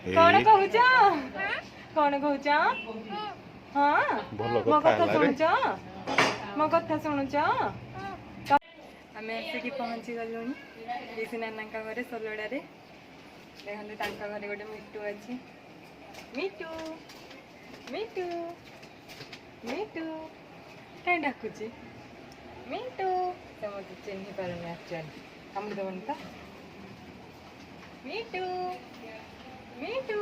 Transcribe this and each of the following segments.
कौन कहूच कौन कहूच हाँ मो कथा शुणुच मो कथा शुणुच आम आसिक पहुँची गलु ये नाना घरे सोलड़ा देखते घरे गोटे मिटू अच्छी मिटू मिटू मिटू कहीं डाकुची मिटू तो मत चिन्ह पारे एक्चुअली कामुड़ देवन तो मिटू मिटू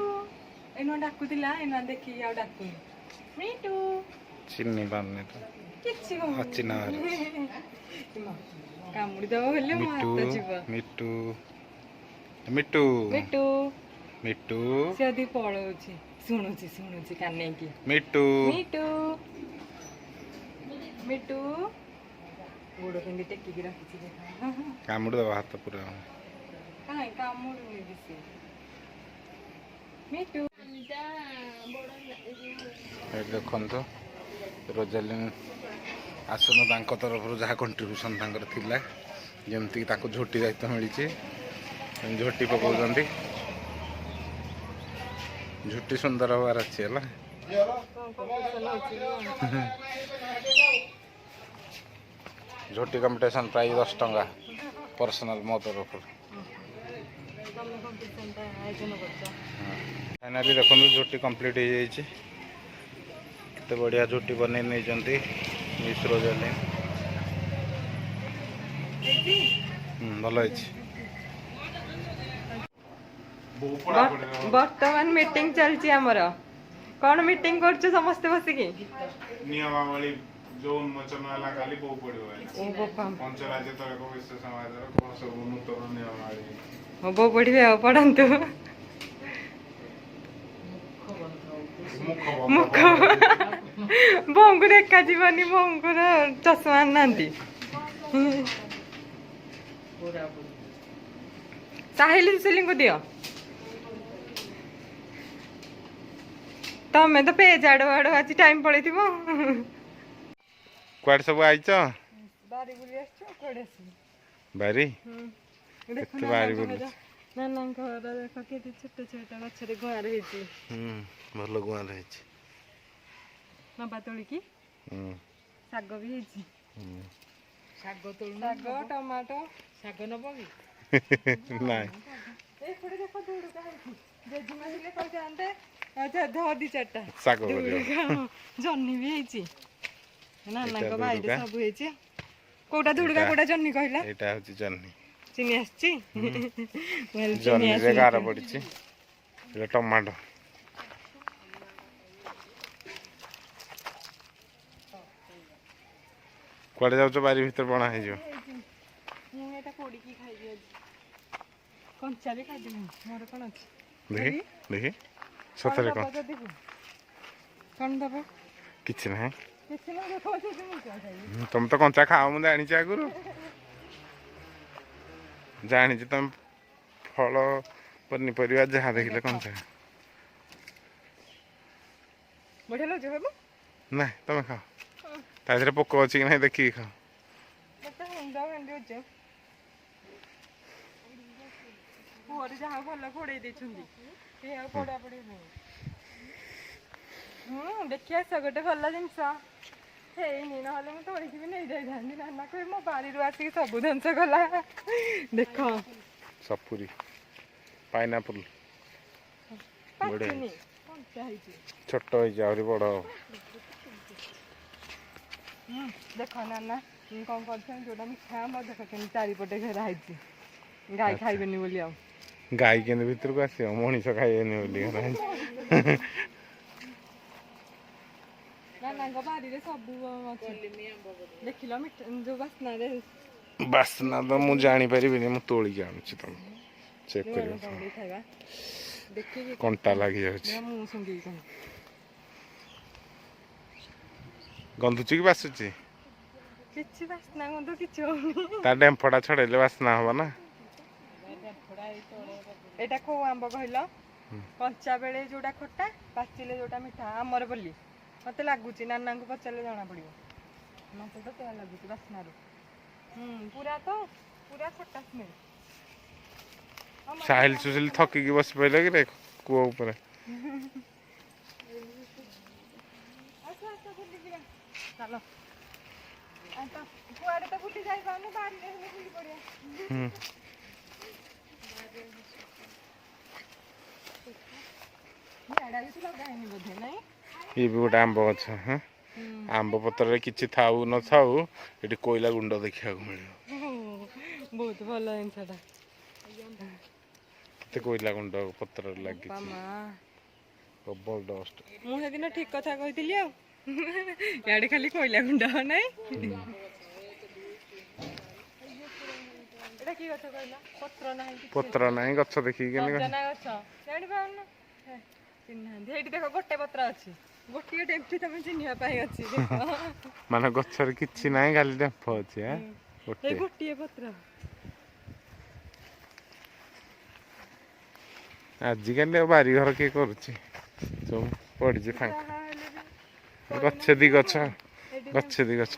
एनो डाकुला एनो देखी आ डाकुनी मिटू चिन्ह पारने तो किछि अचिना कामुड़ दब बोले मो हाथ जीव मिटू मिटू मिटू मिटू से अधी पळौछि शुणुछि शुणुछि काने की मिटू मिटू मिटू गोड़ केंदी टेकी की रखिछि देखा कामुड़ दबा हाथ पूरा काहे कामुड़ नि दिसे मिटू देखन तो रोजालिन आसन तांक तरफ जहाँ कंट्रीब्यूशन तांकर थिला जेमती ताको झोटी दायित्व मिली झोटी पकाउछन्ती झोटी सुंदर हबार अच्छी है झोटी कंपिटिशन प्राइस 10 टंका पर्सनल मो तरफ फाइनाली देखो झोटी कंप्लीट हो जाए केते बढ़िया झोटी बन नहीं मिस रोजालिन भल बर्तमान मीटिंग चलची आमर कौन मीटिंग करछु समस्त बसिकी नियमावली जो उन्मोचन वाला खाली बहु पड़ियो ओ बापा पंचराज्य तक विश्व समाजर कोन सब नूतन नियमावली हो बो पढ़िबे आ पढ़ंतु मुख बोंगु देखा जीवनी बोंगुर चश्मा नांती साहिल सुलिंग को दियो तमें तो पेज आड़ आड़ आज टाइम पड़े थी क्वाड सब आइछ बारी बुली आछो कोडे बारी देखो बारी बुली नाना घर देखो केते छोट छोट गछरे गुआर हेची भलो गुआर हेची नबा तोली की साग भी हेची साग तोल साग टमाटो साग नबो की नाही ए पड़े देखो दूड़ का जेजी माहिले कह जानते अच्छा धोदी चट्टा साग करियो जन्नी भी हेची नाना को भाई रे सब हेची कोटा दुड़गा कोटा जन्नी कहला एटा होची जन्नी चिनी आछी जन्नी रे गारा पड़िची ए टमाटो कुआडे जाउछ बारी भीतर बणा हे जो मु एटा कोडी की खाइ दियो कंचा भी खाइ दियो मोर कोन अछि देखि देखि सतरे कौन दबो किछ नाही किछ ना देखो जे मु क्या खाइ तुम तो कंचा खाओ मु जानि छि आगुरु जानि छि तुम फल पनीपरिया जहाँ देखिले कंचा बढ़िया लगे बाबू ना तुम खाओ तादरे पोको अछि कि नाही देखि खाओ मत हुंडा भेंडी होचे और जहाँ भल घोड़े देछुंदी ए आ पड़ा पड़ी देखिए सगटे भल जिनस हेनी ना मु तोड़िकी भी नहीं जाई थांदी नाना कहे मो बारी रु आसी सब धनस गला देख सपुरी पाइनएप्पल पाचिनी छोट हो जावरी बड़ देख नाना कौन कर जोटा मिठा मत देख के चारिपटे घेरा है गाय खाइबेनी बोली आ गाय के भीतर को आस मनीष खाइबेनी बोली नाना बारी रे सब देखिल जो बास्ना रे बास्ना तो मु जानी परिबिनी मु तोली आनुची तुम चेक करियो देखि कंटा लागि जाउची मु सुंगी गंधुची कि बासुची किछि बास्ना गंधु किछि होनी ता डेम्फडा छड़ेले बास्ना हबा ना एटा को आंब कहलो कंचा बेले जोटा खट्टा पाचिले जोटा मिठा आमर बोली मते लागुची नाना को पचले जाना पड़ियो मते तो क्या लागुची बास्ना रे पूरा खट्टा स्मेल साहिल सुसिल थकी की बस पहिले कि रे कूଅ ऊपर चलो कुआड़े तो बुली जाई पाने बाहर ले बुली पड़िया याडा भी तो लगा है बोधे नहीं ये भी गोटे आंब गछ हाँ आंब पत्र किसी थाऊ न थाऊ ये कोयला गुंड देखा मिल बहुत भल जिनसा केते कोयला गुंड पत्र लगी प्रबल डस्ट मुझे दिन ठीक कथा कही याडे खाली कोयला गुंड नहीं की गछ कहला पत्र नहीं गछ देखी के सजना गछ जानि पाउन चिन्ह हेटी देखो गोटे पत्र अछि गोटे डेम्फी तमे चिन्हिया पाई अछि देखो माने गछर किछि नाही खाली डेम्फ अछि ह गोटे गोटे पत्र आजिकल बारी घर के करुछि सब पड़ी जे फांक गछ दी गछ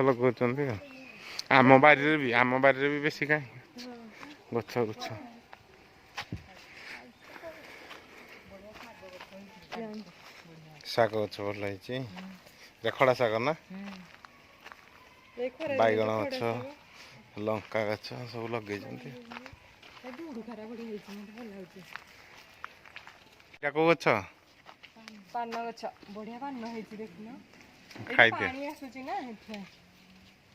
लगाउछन्ती आम बारी भी बेसी काई गछ गछ शाग गछ भल है खड़ा शाग ना बैगण गछ लंका गछ सब लगे कौ गछ पान गछ बढ़िया पान होइछि देखना खाई दे पानी आसुछि ना हेठे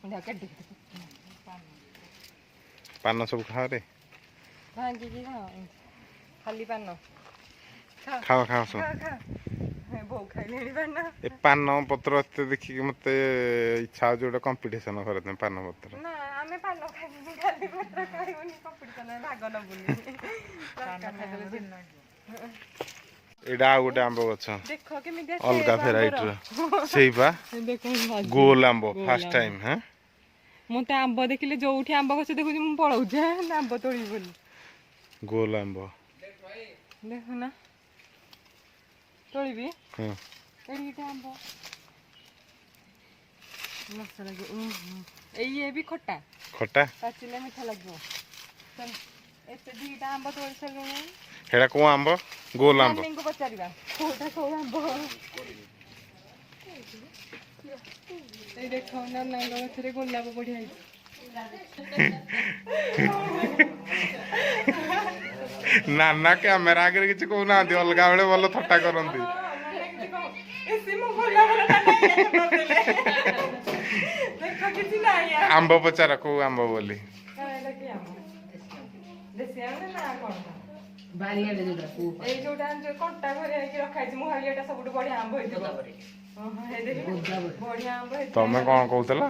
ढाका दे पान सब खा रे भांगी की खा खाली पान खाओ खाओ सब खा बो खाइलेनी पान ए पान पत्र एते देखि के मते इच्छा हो जोडा कंपटीशन करते पान पत्र ना हमें पान खाइनी खाली पत्र खाइबनी कंपटीशन में भाग न बुली एडा गोटे आंब गछ देखो केमिति अलगा भेराइटी सेइबा देखो गोल आंब फर्स्ट टाइम हां मते आंब देखिले जोठी आंब गछ देखु मु पळौ जे आंब तोड़ी बोली गोल आंब देखो ना तोड़ी भी हां एडीटा आंब मस्त लगे ये भी खट्टा पाचिले मीठा लगो चल एते दीटा आंब तोड़ी सलो हेडा को आंब गोल आंब को पचारिबा कोटा को आंब ए देखो ना नांग गछरे गोलाप बढ़िया नाना कैमेरा आगे किसी कहना अलग बेले भल थट्टा करती आंब पचार कौ आंब बोली तमें कौन कहला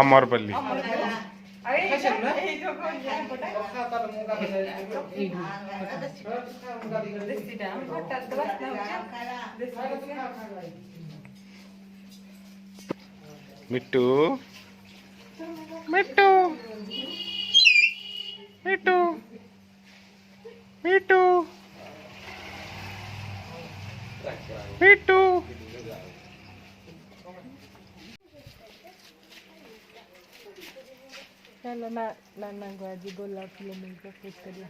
अमरपल्ली मिट्टू मिट्टू मिट्टू मिट्टू मिट्टू चलो ना नाना को आज गोलाप फूल मिल प्रपोज करिया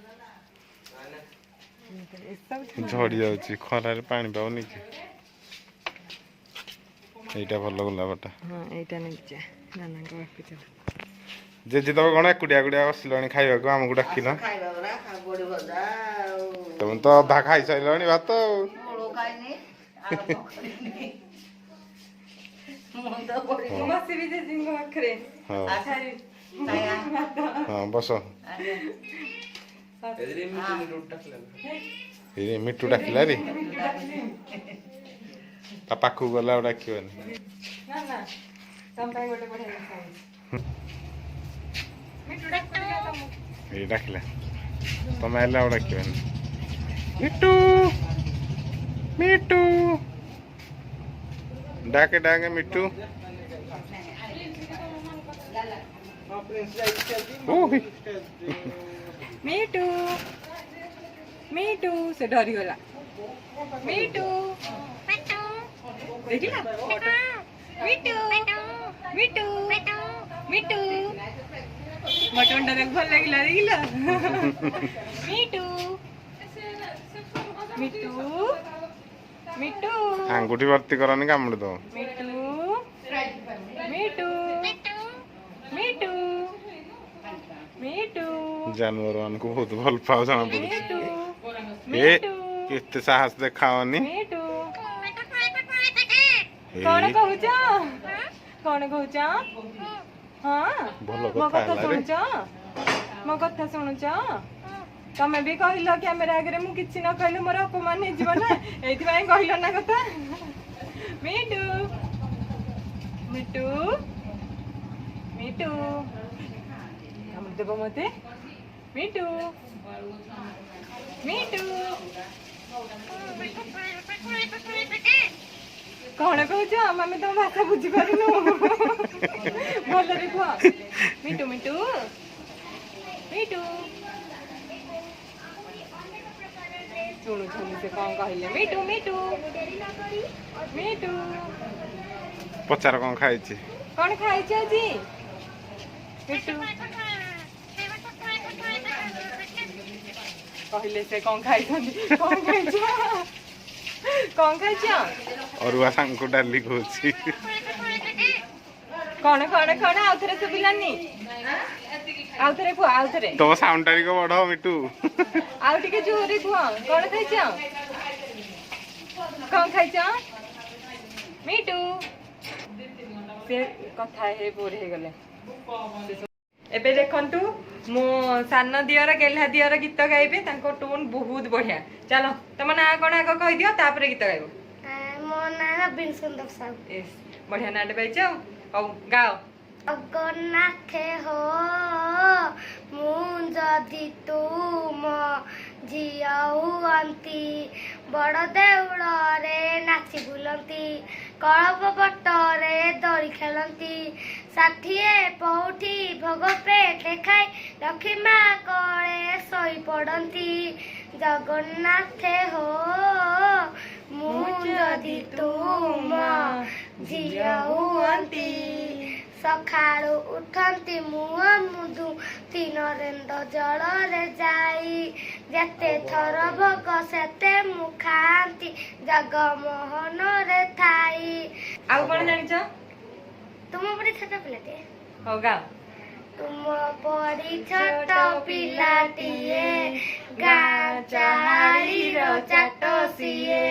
झड़ी जाउची खरार पानी पाउनी कि एटा भल गोलापटा हां एटा नेचा नाना को बाकी चल जे जे तब कोन एकुडिया कुडिया बसलणी खाइबा को हमकु डाकिना खाइबा बरा बड़ी भजा तुम तो अधा खाई साइलणी भात मोड़ो खाइनी आ पकड़नी मुंह तो बड़ी मसी भी जे जिंगो अखरे हां आछारी हां बस ए मिट्टू डाकिला रे ता पाखु गला डाकिबनी ना ना तम पाई गोटे बढ़िया साइज मिट्टू डाक पड़िया तम ए डाकिला तमे आला डाकिबनी मिट्टू मिट्टू डाके डाके मिट्टू मीटू मीटू से डरी गला मीटू देखिला मीटू मीटू मीटू मटन देख भल लागिला देखिला मीटू ମିଟୁ ମିଟୁ ଆଙ୍ଗୁଠି ଭର୍ତ୍ତି କରନି କାମୁଡ଼ି ଦବ। ମିଟୁ ମିଟୁ ମିଟୁ ମିଟୁ ଜାନୁଆର ମାନଙ୍କୁ ବହୁତ ଭଲ ପାଉ ଜଣା ପଡୁଛି। ମିଟୁ ଏ ମିଟୁ କେତେ ସାହସ ଦେଖାଅନି। ମିଟୁ ଏ କଣ କହୁଛ? କଣ କହୁଛ? ହଁ ଭଲ ମୋ କଥା କଥା ହେଲା ରେ। ଶୁଣୁଛ? ମୋ କଥା ଶୁଣୁଛ? ତମେ ବି କହିଲ କ୍ୟାମେରା ଆଗରେ ମୁଁ କିଛି ନ କହିଲେ ମୋର ଅପମାନ ହେଇଯିବ ନା, ଏଇଥିପାଇଁ କହିଲ ନା କଥା। ମିଟୁ ମିଟୁ ମିଟୁ କାମୁଡ଼ି ଦେବ ମତେ। ମିଟୁ ମିଟୁ କଣ କହୁଛ? ଆମେ ତମ ଭାଷା ବୁଝିପାରୁନୁ। ଭଲରେ କୁହ। ମିଟୁ ମିଟୁ ମିଟୁ ଶୁଣୁଛନ୍ତି ସେ କଣ କହିଲେ? ମିଟୁ ମିଟୁ ମିଟୁ ପଚାର କଣ ଖାଇଛି? କଣ ଖାଇଛ ଆଜି? ମିଟୁ କହିଲେ ସେ କଣ ଖାଇଛନ୍ତି? କଣ ଖାଇଛ? କଣ ଖାଇଛ? ଅରୁଆ ସାଙ୍ଗକୁ ଡାଲି କହୁଛି। କଣ କଣ କଣ ଆଉଥରେ ଶୁଭିଲାନି? ଆଉଥରେ କୁହ, ଆଉଥରେ ତମ ସାଉଣ୍ଡ ଟା ଟିକେ ବଢ ମିଟୁ। ଆଉ ଟିକେ ଜୋରେ କୁହ। କଣ ଖାଇଛ? କଣ ଖାଇଛ? ମିଟୁ ସେ କଥା ହେଇ ବୋର ହେଇଗଲେ। ଏବେ ଦେଖନ୍ତୁ ମୋ ସାନ ଦିଅର ଗେହ୍ଲା ଦିଅର ଗୀତ ଗାଇବେ। ତାଙ୍କ ଟୋନ୍ ବହୁତ ବଢିଆ। ଚାଲ ତମ ନାଁ କଣ ଆଗ କହିଦିଅ, ତାପରେ ଗୀତ ଗାଇବ। ମୋ ନାଁ ରବୀନ ସୁନ୍ଦର ସାହୁ। ବଢିଆ ନାଁଟେ ପାଇଛ। ହଉ ଗାଅ। ଜଗନ୍ନାଥେ ହୋ ମୁଁ ଯଦି ତୁମ ଝିଅ ହୁଅନ୍ତି, ବଡ଼ ଦେଉଳରେ ନାଚି ବୁଲନ୍ତି, କଳପ ପଟରେ ଦୋଳି ଖେଳନ୍ତି, 60 ପଉଠି ଭୋଗ ପେଟେ ଖାଇ ଲକ୍ଷ୍ମୀ ମା କୋଳେ ଶୋଇ ପଡ଼ନ୍ତି। ଜଗନ୍ନାଥେ ହୋ ମୁଁ ଯଦି ତୁମ ଝିଅ ହୁଅନ୍ତି, ସକାଳୁ ଉଠନ୍ତି ମୁହଁ ମୁଦୁ ନରେନ୍ଦ୍ର ଜଳରେ ଯାଇ, ଯେତେ ଥର ଭୋଗ ସେତେ ମୁଁ ଖାଆନ୍ତି, ଜଗମୋହନରେ ଥାଇ। ଆଉ କଣ ଜାଣିଛ? ତୁମ ପରି ଛୋଟ ପିଲାଟିଏ। ହଉ ଗାଅ। ତୁମ ପରି ଛୋଟ ପିଲାଟିଏ, ଗାଁ ଚାହାଳିର ଚାଟ ସିଏ,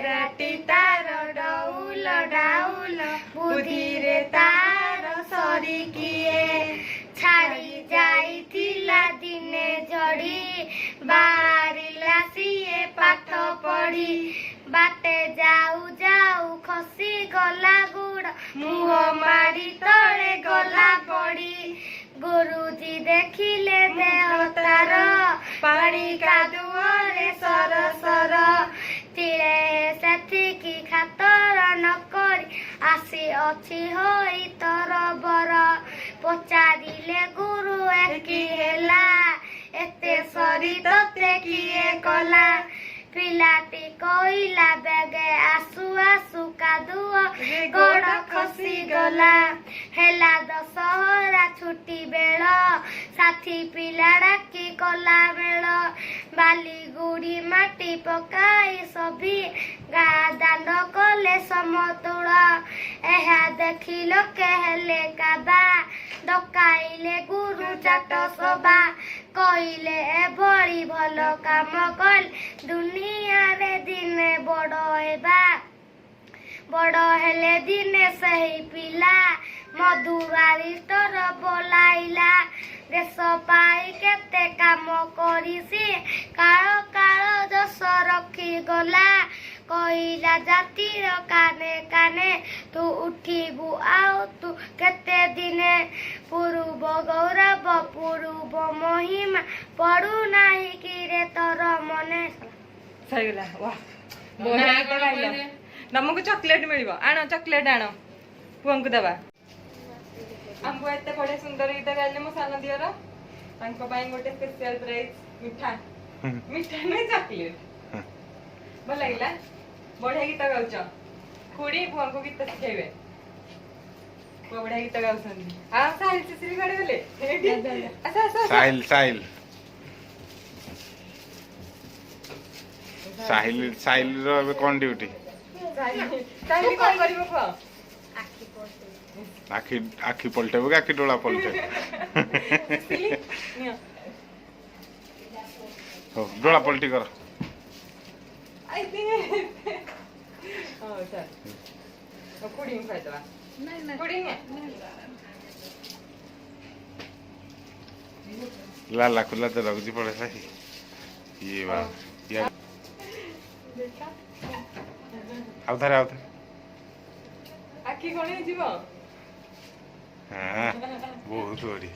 ରାତି ତାର ଡଉଲ ଡାଉଲ, ବୁଦ୍ଧିରେ ତାର ସରିକିଏ, ଛାଡ଼ି ଯାଇଥିଲା ଦିନେ ଝଡ଼ି, ବାହାରିଲା ସିଏ ପାଠ ପଢ଼ି, ବାଟେ ଯାଉ ଯାଉ ଖସି ଗଲା ଗୁଡ଼, ମୁହଁ ମାଡ଼ି ତଳେ ଗଲା ପଡ଼ି, ଗୁରୁଜୀ ଦେଖିଲେ ଦେହ ତାର, ପାଣି କାଦୁଅରେ ସର ସର, ତିଳେ ସେତିକି ଖାତର ନକରି ଆସିଅଛି ହୋଇ ତରବର, ପଚାରିଲେ ଗୁରୁ ଏକି ହେଲା, ଏତେ ସରି ତତେ କିଏ କଲା, ପିଲାଟି କହିଲା ବେଗେ ଆସୁ ଆସୁ କାଦୁଅ ଗୋଡ଼ ଖସିଗଲା, ହେଲା ଦଶହରା ଛୁଟି ବେଳ, ସାଥୀ ପିଲା ଡାକି କଲା ମେଳ, ବାଲି ଗୁଡ଼ି ମାଟି ପକାଇ ସଭି ଗାଁ ଦାଣ୍ଡ କଲେ ସମତୁଳ, ଏହା ଦେଖି ଲୋକେ ହେଲେ କାବା, ଡକାଇଲେ ଗୁରୁ ଚାଟ ସଭା, କହିଲେ ଏଭଳି ଭଲ କାମ କଲେ ଦୁନିଆରେ ଦିନେ ବଡ଼ ହେବା, ବଡ଼ ହେଲେ ଦିନେ ସେହି ପିଲା ମଧୁବାରିଷ୍ଟର ବୋଲାଇଲା, ଦେଶ ପାଇଁ କେତେ କାମ କରି ସିଏ କାଳ କାଳ ଯଶ ରଖିଗଲା, କହିଲା ଜାତିର କାନେ କାନେ ତୁ ଉଠିବୁ ଆଉ ତୁ କେତେ ଦିନେ, ପୂର୍ବ ଗୌରବ ପୂର୍ବ ମହିମା ପଡୁନାହିଁ କିରେ ତୋର ମନେ। ସରିଗଲା। ୱାହ ବଢିଆ ଗୀତ ଗାଇଲ। ତମକୁ ଚକୋଲେଟ ମିଳିବ। ଆଣ ଚକୋଲେଟ ଆଣ, ପୁଅଙ୍କୁ ଦେବା। ଆମକୁ ଏତେ ବଢିଆ ସୁନ୍ଦର ଗୀତ ଗାଇଲେ ମୋ ସାନ ଦିଅର, ତାଙ୍କ ପାଇଁ ଗୋଟେ ସ୍ପେଶାଲ ପ୍ରାଇଜ ମିଠା। ମିଠା ନୁହେଁ ଚକୋଲେଟ। ଭଲ ଲାଗିଲା? ବଢିଆ ଗୀତ ଗାଉଛ। ଖୁଡି ପୁଅଙ୍କୁ ଗୀତ ଶିଖେଇବେ। ପୁଅ ବଢିଆ ଗୀତ ଗାଉଛନ୍ତି। ଆଉ ସାହିଲ ଶିଶିରି କୁଆଡେ ଗଲେ? ଆସ ଆସ ଆସ। ସାହିଲ ସାହିଲ ସାହିଲ ର ଏବେ କ'ଣ ଡ୍ୟୁଟି? ଚାହିଁଲି କ'ଣ କରିବ କୁହ? ଆଖି ପଲଟେଇବ କି ଆଖି ଡୋଳା ପଲଟେଇବ? ନିଅ। ହଉ ଡୋଳା ପଲଟି କର। ହଉ ଚାଲ ପୁଡ଼ିଂ ଖାଇଦେବା। ପୁଡ଼ିଂ ଲାଲା ଖୁଲା ତ ରଖୁଛି ପଡ଼େ ସାହି ଇଏ ବା ଆଉଥରେ ଆଖି କ'ଣ ହେଇଯିବ? ହଁ ବହୁତ ବଢ଼ିଆ।